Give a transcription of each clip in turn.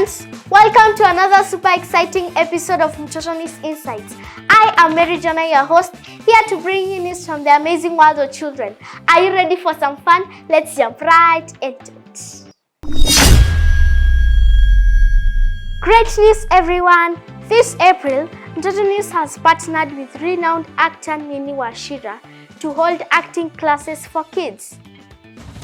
friends, welcome to another super exciting episode of Mtoto News Insights. I am Joanna, your host, here to bring you news from the amazing world of children. Are you ready for some fun? Let's jump right into it. Great news, everyone! This April, Mtoto News has partnered with renowned actor Nini Washira to hold acting classes for kids.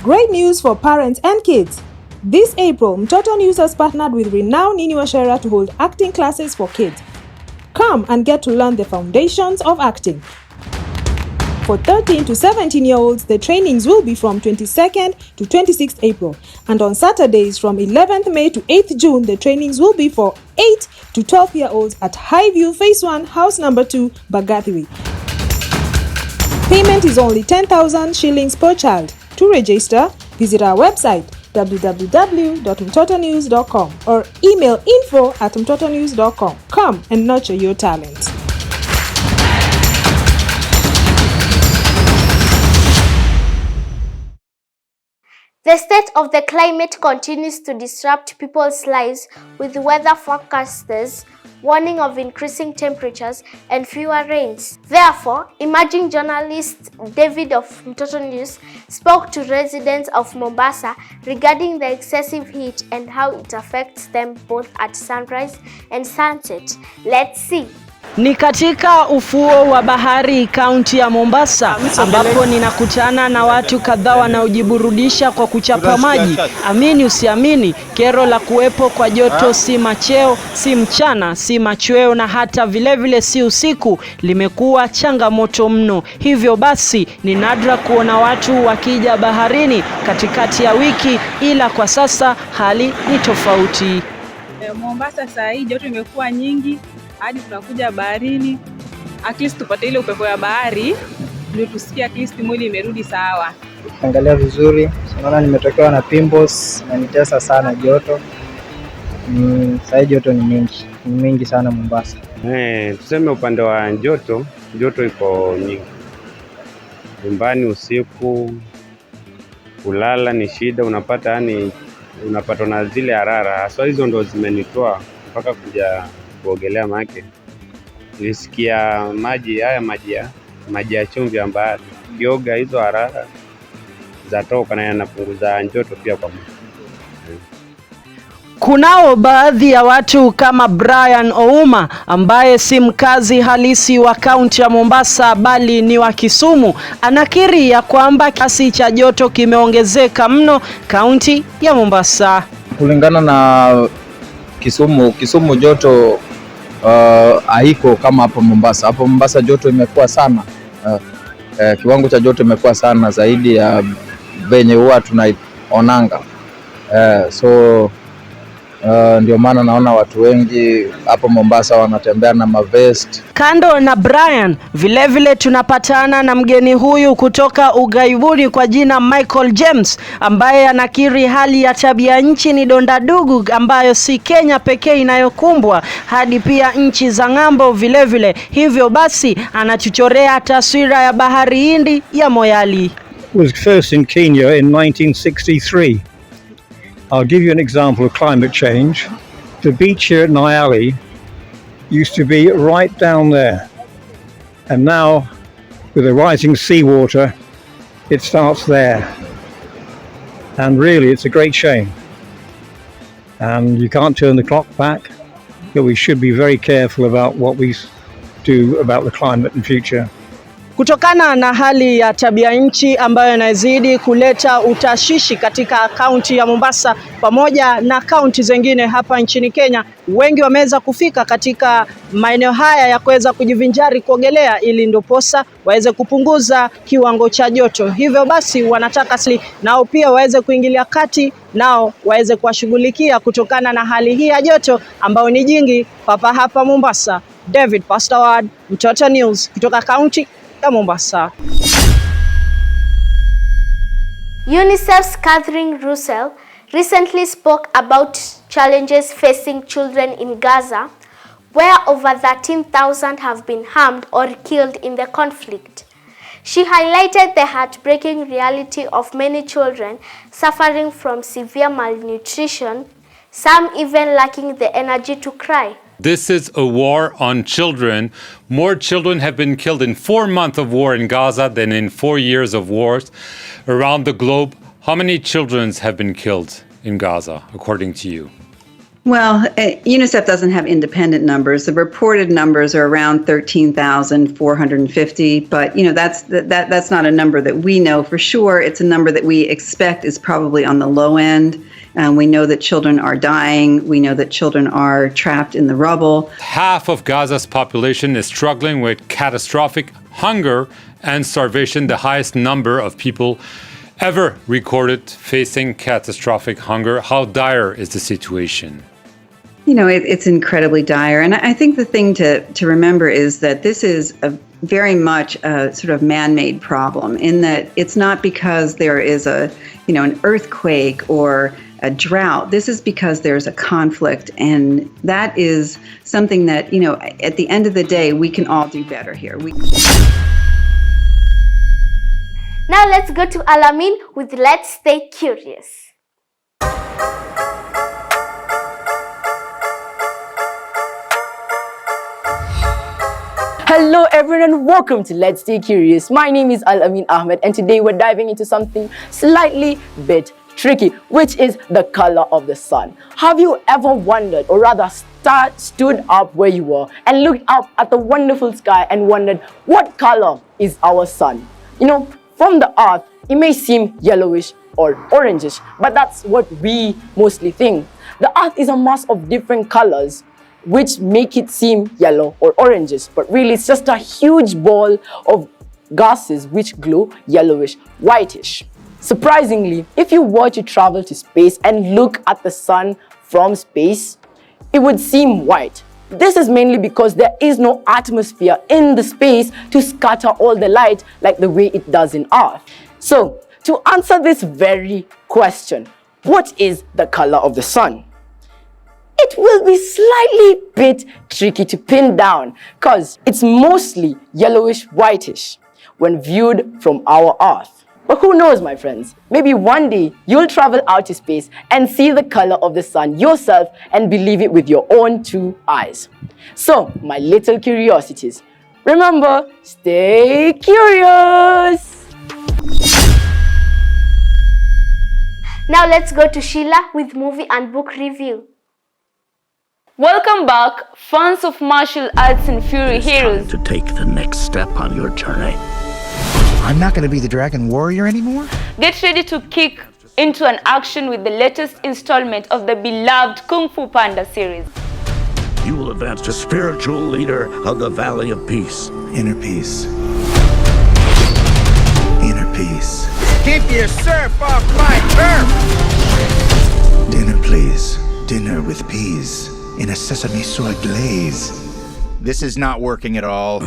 Great news for parents and kids! This April, Mtoto News has partnered with renowned Nini Washira to hold acting classes for kids. Come and get to learn the foundations of acting. For 13 to 17-year-olds, the trainings will be from 22nd to 26th April. And on Saturdays from 11th May to 8th June, the trainings will be for 8 to 12-year-olds at Highview Phase 1, House Number 2, Bagathiwi. Payment is only 10,000 shillings per child. To register, visit our website www.mtotonews.com or email info@mtotonews.com. Come and nurture your talent. The state of the climate continues to disrupt people's lives, with weather forecasters warning of increasing temperatures and fewer rains. Therefore, emerging journalist David of Mtoto News spoke to residents of Mombasa regarding the excessive heat and how it affects them both at sunrise and sunset. Let's see. Ni katika ufuo wa bahari kaunti ya Mombasa ambapo ninakutana na watu kadhaa wanaojiburudisha kwa kuchapa maji. Amini usiamini, kero la kuwepo kwa joto si macheo, si mchana, si machweo na hata vilevile si usiku limekuwa changamoto mno. Hivyo basi ni nadra kuona watu wakija baharini katikati ya wiki, ila kwa sasa hali ni tofauti. Mombasa saa hii joto imekuwa nyingi hadi tunakuja baharini at least tupate ile upepo ya bahari ndio tusikie at least mwili imerudi sawa. Angalia vizuri, unaona nimetokewa na pimples na nitesa sana joto. Saa joto ni mingi sana Mombasa. Tuseme upande wa joto iko nyingi. Nyumbani usiku kulala ni shida, unapata na zile harara. Hasa hizo ndo zimenitoa mpaka kuja kuogelea make. Nilisikia maji ya chumvi ambayo kioga hizo harara zatoka na yanapunguza joto pia kwa mwili. Kunao baadhi ya watu kama Brian Ouma ambaye si mkazi halisi wa kaunti ya Mombasa bali ni wa Kisumu, anakiri ya kwamba kiasi cha joto kimeongezeka mno kaunti ya Mombasa. Kulingana na Kisumu joto haiko kama hapo Mombasa. Hapo Mombasa joto imekuwa sana. Kiwango cha joto imekuwa sana zaidi ya venye huwa tunaonanga. Ndio maana naona watu wengi hapo Mombasa wanatembea na mavest. Kando na Brian, vilevile tunapatana na mgeni huyu kutoka ughaibuni kwa jina Michael James ambaye anakiri hali ya tabia nchi ni donda dugu ambayo si Kenya pekee inayokumbwa hadi pia nchi za ng'ambo vilevile. Hivyo basi anachuchorea taswira ya bahari Hindi ya Moyali. Was first in Kenya in 1963. I'll give you an example of climate change. The beach here at Nyali used to be right down there. And now, with the rising seawater, it starts there. And really, it's a great shame. And you can't turn the clock back, but we should be very careful about what we do about the climate in future. Kutokana na hali ya tabia nchi ambayo inazidi kuleta utashishi katika kaunti ya Mombasa pamoja na kaunti zingine hapa nchini Kenya, wengi wameweza kufika katika maeneo haya ya kuweza kujivinjari kuogelea ili ndoposa waweze kupunguza kiwango cha joto. Hivyo basi wanataka nao pia waweze kuingilia kati, nao waweze kuwashughulikia kutokana na hali hii ya joto ambayo ni jingi hapa Mombasa. David Pastaward, Mtoto News kutoka kaunti ya Mombasa. UNICEF's Catherine Russell recently spoke about challenges facing children in Gaza, where over 13,000 have been harmed or killed in the conflict. She highlighted the heartbreaking reality of many children suffering from severe malnutrition, some even lacking the energy to cry. This is a war on children. More children have been killed in 4 months of war in Gaza than in 4 years of wars around the globe. How many children have been killed in Gaza, according to you? Well, UNICEF doesn't have independent numbers. The reported numbers are around 13,450, but that's not a number that we know for sure. It's a number that we expect is probably on the low end. We know that children are dying. We know that children are trapped in the rubble. Half of Gaza's population is struggling with catastrophic hunger and starvation, the highest number of people ever recorded facing catastrophic hunger. How dire is the situation? It's incredibly dire. And I think the thing to remember is that this is a very much a sort of man-made problem, in that it's not because there is an earthquake or a drought. This is because there's a conflict, and that is something that, at the end of the day, we can all do better here. Now let's go to Al-Amin with Let's Stay Curious. Hello everyone and welcome to Let's Stay Curious. My name is Al-Amin Ahmed, and today we're diving into something slightly bit tricky, which is the color of the sun. Have you ever wondered, or rather stood up where you were and looked up at the wonderful sky and wondered, what color is our sun? From the earth, it may seem yellowish or orangish, but that's what we mostly think. The earth is a mass of different colors which make it seem yellow or oranges, but really it's just a huge ball of gases which glow yellowish, whitish. Surprisingly, if you were to travel to space and look at the sun from space, it would seem white. This is mainly because there is no atmosphere in the space to scatter all the light like the way it does in Earth. So, to answer this very question, what is the color of the sun? It will be slightly bit tricky to pin down because it's mostly yellowish whitish when viewed from our Earth. But who knows, my friends? Maybe one day you'll travel out to space and see the color of the sun yourself and believe it with your own 2 eyes. So, my little curiosities, remember, stay curious! Now let's go to Shillah with movie and book review. Welcome back, fans of martial arts and fury heroes. To take the next step on your journey. I'm not going to be the Dragon Warrior anymore. Get ready to kick into an action with the latest installment of the beloved KungFu Panda series. You will advance to spiritual leader of the Valley of Peace. Inner peace. Inner peace. Keep your surf off my turf! Dinner, please. Dinner with peas. In a sesame soy glaze. This is not working at all.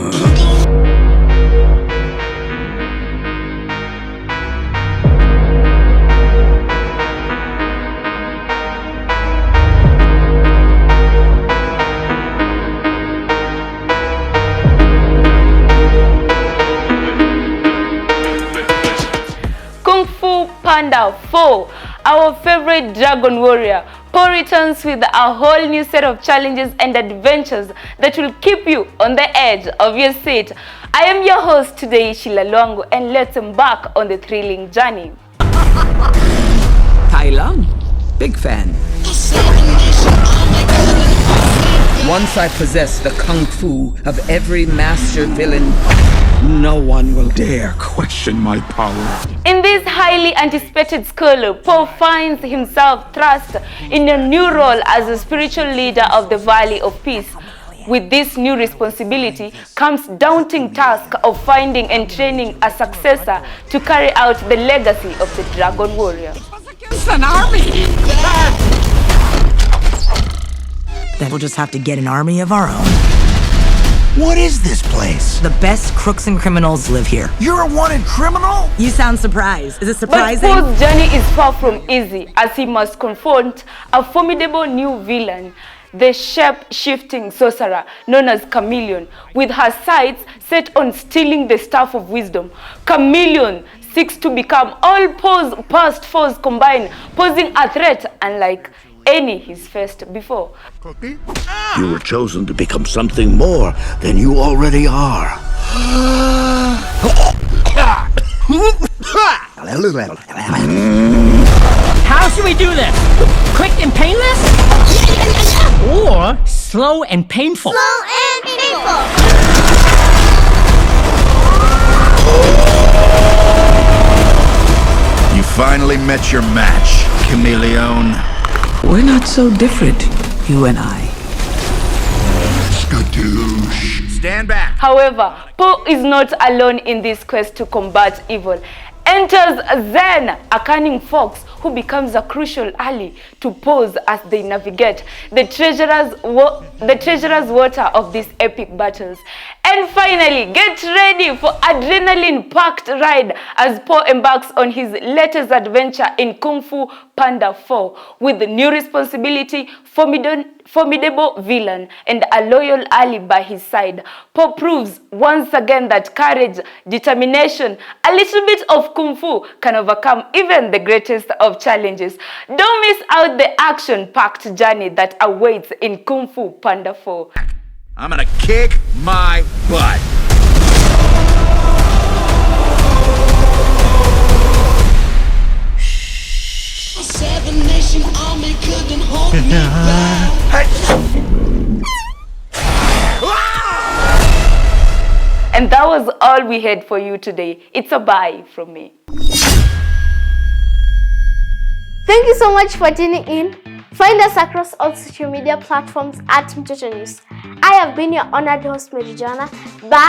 KungFu Panda 4, our favorite dragon warrior, Paul returns with a whole new set of challenges and adventures that will keep you on the edge of your seat. I am your host today, Shillah Lwangu, and let's embark on the thrilling journey. Thailand, big fan. Once I possess the kung fu of every master villain, no one will dare question my power. In this highly anticipated school, Paul finds himself thrust in a new role as a spiritual leader of the Valley of Peace. With this new responsibility comes daunting task of finding and training a successor to carry out the legacy of the Dragon Warrior. It's an army! Then we'll just have to get an army of our own. What is this place? The best crooks and criminals live here. You're a wanted criminal? You sound surprised. Is it surprising? But Paul's journey is far from easy, as he must confront a formidable new villain, the shape-shifting sorcerer known as Chameleon, with her sights set on stealing the Staff of Wisdom. Chameleon seeks to become all Paul's past foes combined, posing a threat unlike any he's faced before. You were chosen to become something more than you already are. How should we do this? Quick and painless? Or slow and painful? Slow and painful. You finally met your match, chameleon. We're not so different, you and I. Skadoosh. Stand back. However, Po is not alone in this quest to combat evil. Enters Zen, a cunning fox who becomes a crucial ally to Po's as they navigate the treasurer's water of these epic battles. And finally, get ready for adrenaline-packed ride as Po embarks on his latest adventure in Kung Fu Panda 4 with new responsibility, formidable villain, and a loyal ally by his side. Po proves once again that courage, determination, a little bit of Kung Fu can overcome even the greatest of challenges. Don't miss out the action-packed journey that awaits in Kung Fu Panda 4. I'm gonna kick my butt. Seven-nation army couldn't hold me back. And that was all we had for you today. It's a bye from me. Thank you so much for tuning in. Find us across all social media platforms at Mtoto News. I have been your honored host, Joanna. Bye!